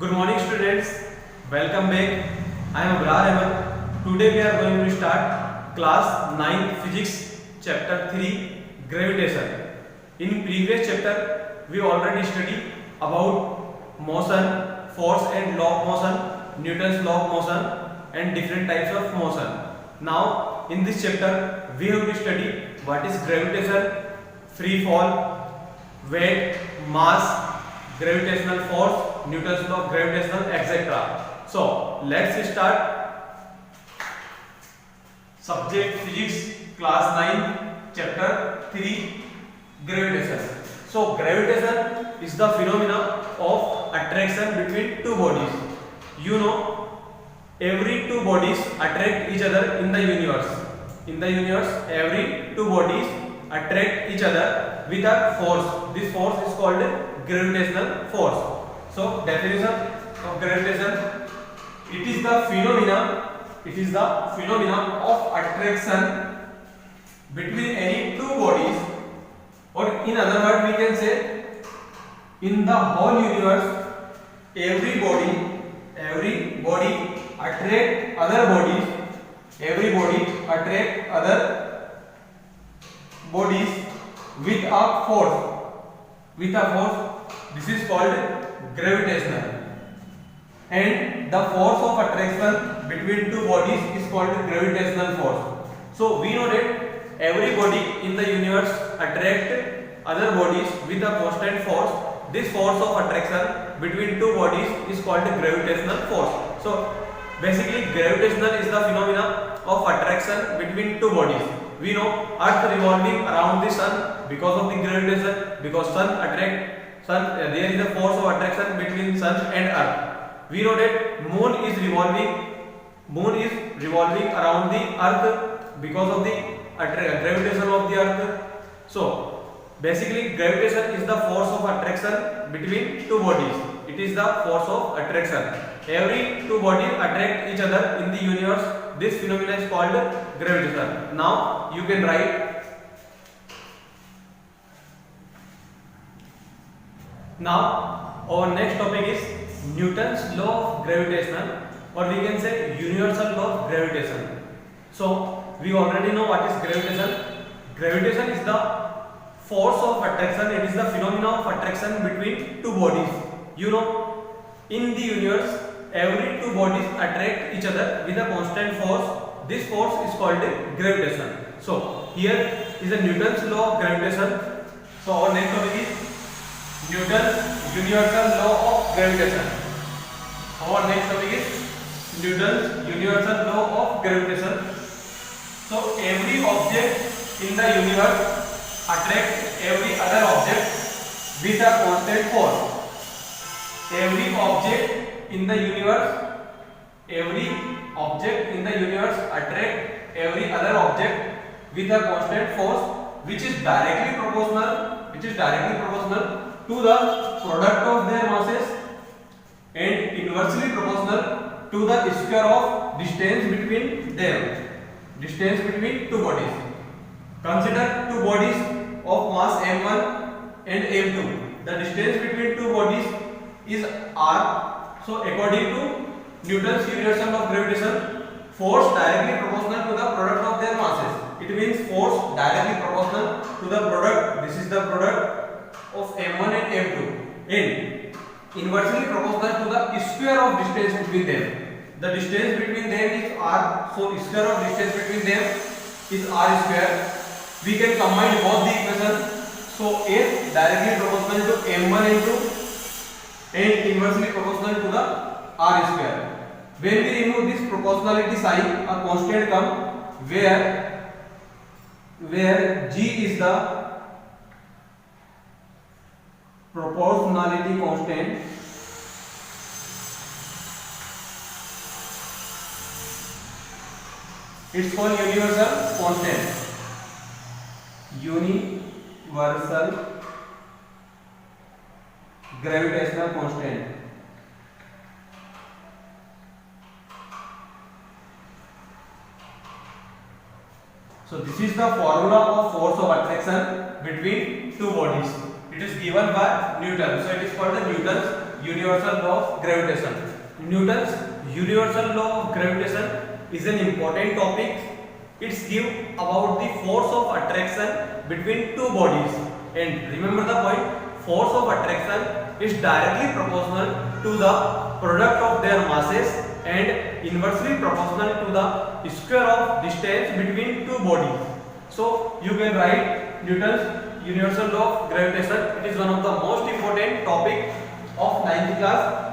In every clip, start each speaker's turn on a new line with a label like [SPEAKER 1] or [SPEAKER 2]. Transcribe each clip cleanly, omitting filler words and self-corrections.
[SPEAKER 1] Good morning students, welcome back. I am Abrar Ahmed. Today we are going to start class 9 physics chapter 3 gravitation. In previous chapter we already studied about motion, force and law of motion, Newton's law of motion and different types of motion. Now in this chapter we have to study what is gravitation, free fall, weight, mass, gravitational force, Newton's law of gravitation, etc. So let's start. Subject physics, class 9, chapter 3, gravitation. So gravitation is the phenomena of attraction between two bodies. You know, every two bodies attract each other in the universe. In the universe, every two bodies attract each other with a force. This force is called gravitational force. So definition of gravitation: it is the phenomena of attraction between any two bodies, or in other words we can say in the whole universe every body attract other bodies, every body attract other bodies with a force. This is called gravitational, and the force of attraction between two bodies is called gravitational force. So we know that every body in the universe attract other bodies with a constant force. This force of attraction between two bodies is called gravitational force. So basically gravitational is the phenomena of attraction between two bodies. We know Earth revolving around the sun because of the gravitation, because there is a force of attraction between sun and earth. We know that moon is revolving around the earth because of the gravitation of the earth. So basically gravitation is the force of attraction between two bodies. It is the force of attraction. Every two bodies attract each other in the universe. This phenomena is called gravitation. Now you can write. Now our next topic is Newton's law of gravitation, or we can say universal law of gravitation. So we already know what is gravitation. Gravitation is the force of attraction. It is the phenomena of attraction between two bodies. You know, in the universe every two bodies attract each other with a constant force. This force is called gravitation. So here is a Newton's law of gravitation. So our next topic is Newton's universal law of gravitation. Our next topic is Newton's universal law of gravitation. So every object in the universe attracts every other object with a constant force. Every object in the universe attracts every other object with a constant force, which is directly proportional to the product of their masses and inversely proportional to the square of distance between two bodies. Consider two bodies of mass m1 and m2. The distance between two bodies is r. So according to Newton's universal law of gravitation, force directly proportional to the product of their masses. It means force directly proportional to the product. This is the product of m1 and m2, and inversely proportional to the square of distance between them. The distance between them is r, so square of distance between them is r square. We can combine both the equations. So f directly proportional to m1 m2 and inversely proportional to the r square. When we remove this proportionality sign, a constant comes where g is the proportionality constant. It's called universal constant. Universal gravitational constant. So this is the formula of force of attraction between two bodies. It is given by Newton. So it is called the Newton's universal law of gravitation. Newton's universal law of gravitation is an important topic. It's give about the force of attraction between two bodies. And remember the point, force of attraction is directly proportional to the product of their masses and inversely proportional to the square of distance between two bodies. So you can write Newton's universal law of gravitation. It is one of the most important topic of 9th class.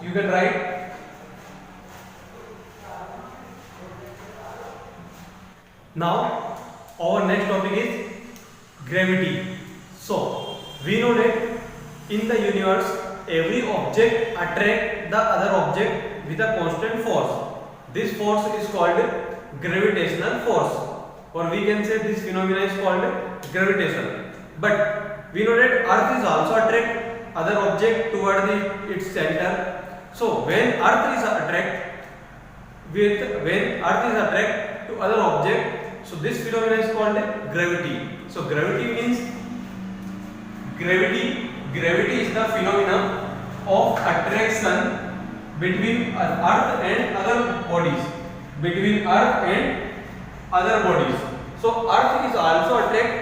[SPEAKER 1] You can write. Now our next topic is gravity. So we know that in the universe every object attracts the other object with a constant force. This force is called gravitational force, or we can say this phenomena is called gravitation. But we know that Earth is also attract other object toward its center. So when Earth is attract to other object, so this phenomena is called gravity. So gravity is the phenomena of attraction between Earth and other bodies. So Earth is also attract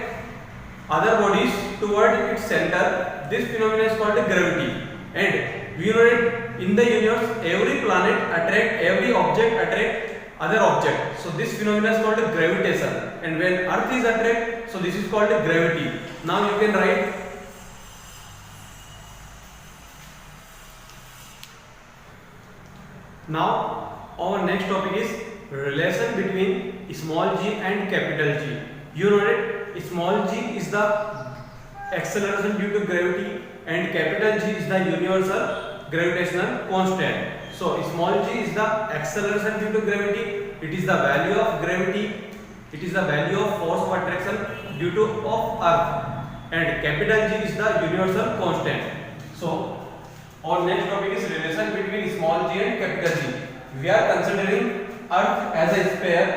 [SPEAKER 1] other bodies toward its center. This phenomena is called gravity. And we know that in the universe every planet attract, every object attract other object. So this phenomena is called gravitation. And when Earth is attract, so this is called gravity. Now you can write. Now our next topic is relation between small g and capital G. You know that small g is the acceleration due to gravity and capital G is the universal gravitational constant. So small g is the acceleration due to gravity. It is the value of gravity. It is the value of force of attraction due to of Earth. And capital G is the universal constant. So our next topic is relation between small g and capital G. We are considering Earth as a sphere.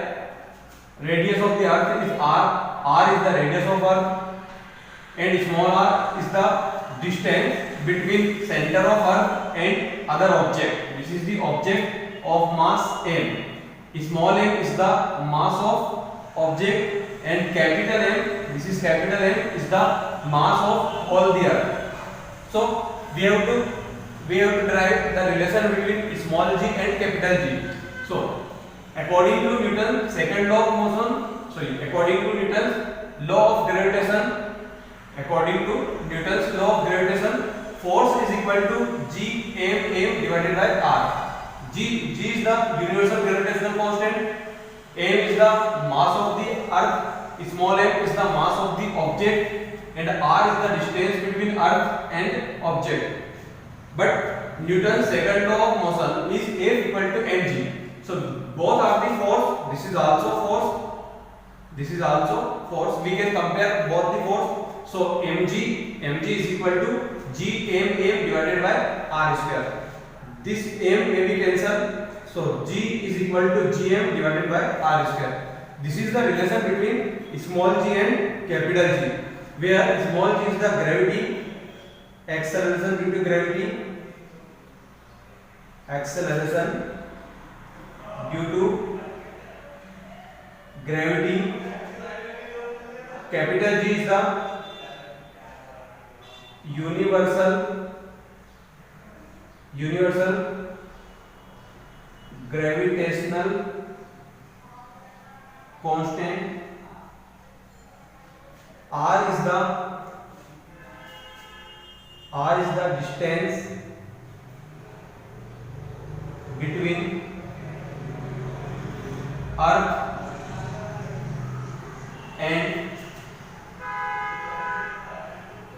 [SPEAKER 1] Radius of the Earth is r. R is the radius of Earth, and small r is the distance between center of Earth and other object. This is the object of mass m. Small m is the mass of object, and capital M, this is capital M, is the mass of all the Earth. So we have to derive the relation between small g and capital G. So according to Newton's second law of motion, according to Newton's law of gravitation, force is equal to G m divided by R. G is the universal gravitational constant, m is the mass of the Earth, small m is the mass of the object, and R is the distance between Earth and object. But Newton's second law of motion is F equal to mg. So both are the force. This is also force. We can compare both the force. So mg is equal to Gmm divided by R square. This m may be cancelled. So G is equal to Gm divided by R square. This is the relation between small g and capital G, where small g is the gravity, acceleration due to gravity, capital G is the universal gravitational constant. R is the distance between Earth and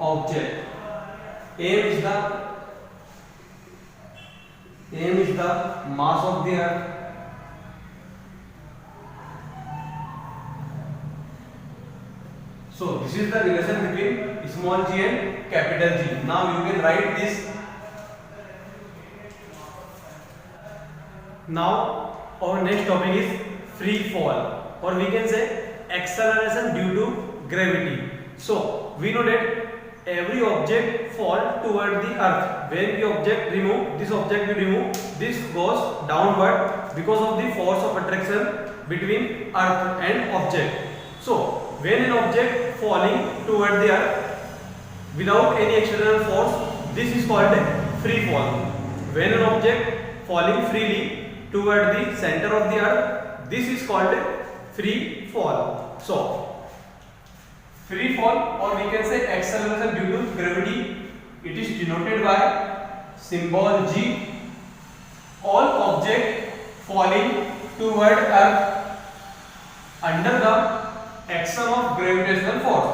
[SPEAKER 1] object. M is the mass of the Earth. So this is the relation between small g and capital G. Now you can write this. Now our next topic is free fall, or we can say acceleration due to gravity. So we know that every object fall toward the Earth when the object remove, this object we remove, this goes downward because of the force of attraction between earth and object. So when an object falling toward the earth without any external force, this is called a free fall. When an object falling freely toward the center of the earth, this is called a free fall. So free fall, or we can say acceleration due to gravity, it is denoted by symbol G. All object falling toward earth under the action of gravitational force.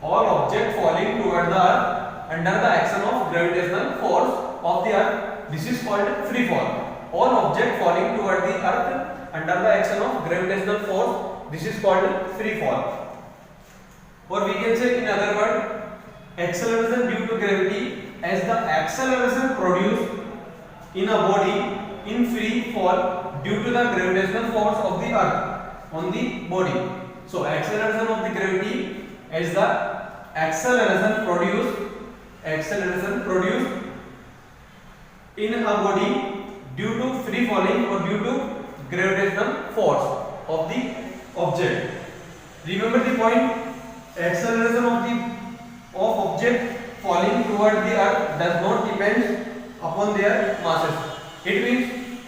[SPEAKER 1] All object falling toward the earth under the action of gravitational force of the earth, this is called free fall. All object falling toward the earth under the action of gravitational force, this is called free fall. Or we can say in other words, acceleration due to gravity, as the acceleration produced in a body in free fall due to the gravitational force of the earth on the body. So acceleration of the gravity as the acceleration produced in a body due to free falling or due to gravitational force of the object. Remember the point, acceleration of object falling toward the earth does not depend upon their masses. It means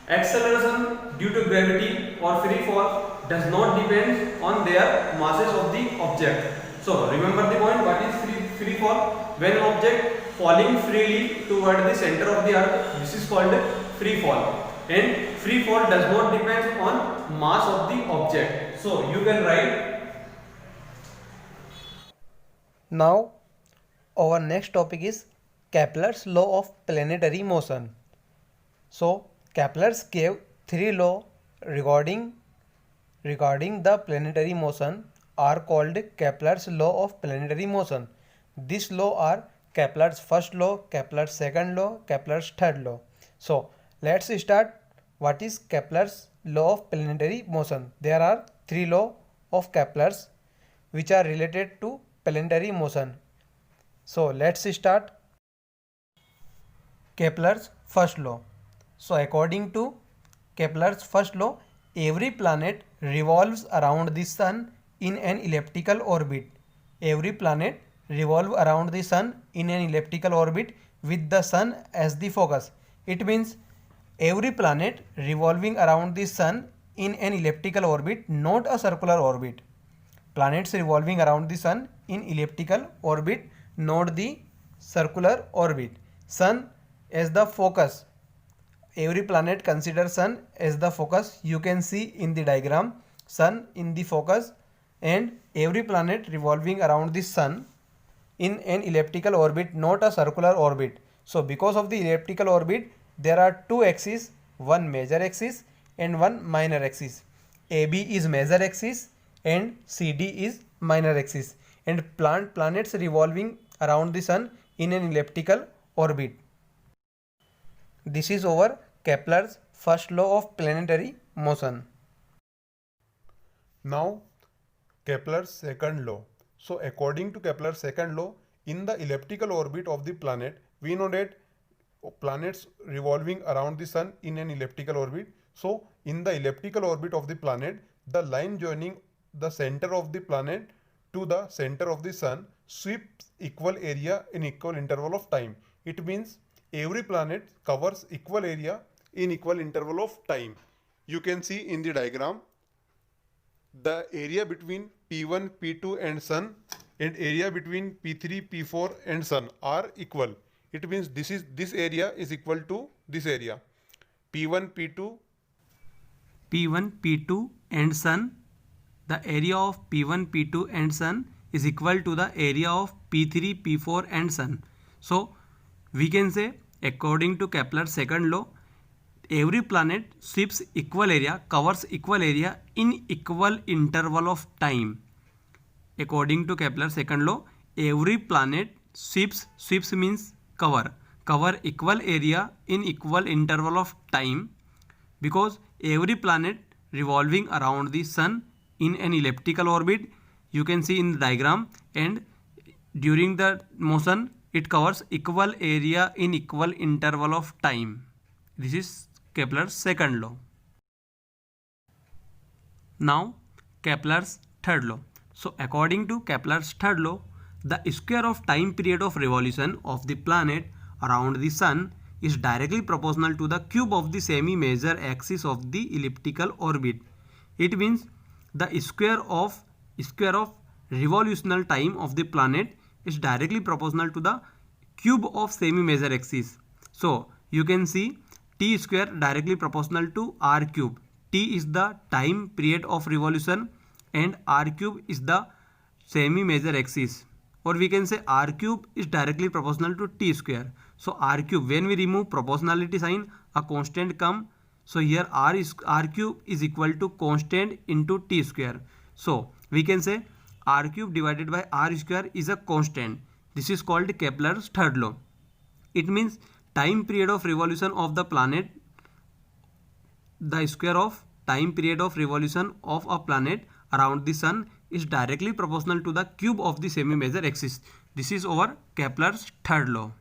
[SPEAKER 1] acceleration due to gravity or free fall does not depend on their masses of the object. So remember the point, what is free fall? When an object falling freely toward the center of the earth, this is called free fall. And free fall does not depend on mass of the object. So you can write.
[SPEAKER 2] Now our next topic is Kepler's law of planetary motion. So Kepler's gave three laws regarding the planetary motion are called Kepler's law of planetary motion. These laws are Kepler's first law, Kepler's second law, Kepler's third law. So let's start. What is Kepler's law of planetary motion? There are three laws of Kepler's which are related to planetary motion. So let's start. Kepler's first law. So according to Kepler's first law, every planet revolves around the sun in an elliptical orbit. Every planet revolves around the sun in an elliptical orbit with the sun as the focus. It means every planet revolving around the sun in an elliptical orbit, not a circular orbit. Planets revolving around the sun in elliptical orbit, not the circular orbit. Sun as the focus. Every planet considers sun as the focus. You can see in the diagram, sun in the focus, and every planet revolving around the sun in an elliptical orbit, not a circular orbit. So because of the elliptical orbit, there are two axes, one major axis and one minor axis. AB is major axis and CD is minor axis, and planets revolving around the sun in an elliptical orbit. This is our Kepler's first law of planetary motion.
[SPEAKER 3] Now Kepler's second law. So according to Kepler's second law, in the elliptical orbit of the planet, we know that planets revolving around the sun in an elliptical orbit. So in the elliptical orbit of the planet, the line joining the center of the planet to the center of the sun sweeps equal area in equal interval of time. It means every planet covers equal area in equal interval of time. You can see in the diagram the area between P1, P2 and sun and area between P3, P4 and sun are equal. It means this area is equal to this area. P1, P2
[SPEAKER 2] and sun, the area of P1, P2 and sun is equal to the area of P3, P4 and sun. So we can say, according to Kepler's second law, every planet sweeps equal area, covers equal area in equal interval of time. According to Kepler's second law, every planet sweeps means cover equal area in equal interval of time, because every planet revolving around the sun in an elliptical orbit, you can see in the diagram, and during the motion it covers equal area in equal interval of time. This is Kepler's second law. Now Kepler's third law. So according to Kepler's third law, the square of time period of revolution of the planet around the sun is directly proportional to the cube of the semi-major axis of the elliptical orbit. It means the square of revolutional time of the planet is directly proportional to the cube of semi-major axis. So you can see t square directly proportional to r cube. T is the time period of revolution and r cube is the semi-major axis, or we can say r cube is directly proportional to t square. So r cube, when we remove proportionality sign, a constant come. So here r cube is equal to constant into t square. So we can say r cube divided by r square is a constant. This is called Kepler's third law. It means time period of revolution of the planet, the square of time period of revolution of a planet around the sun is directly proportional to the cube of the semi-major axis. This is our Kepler's third law.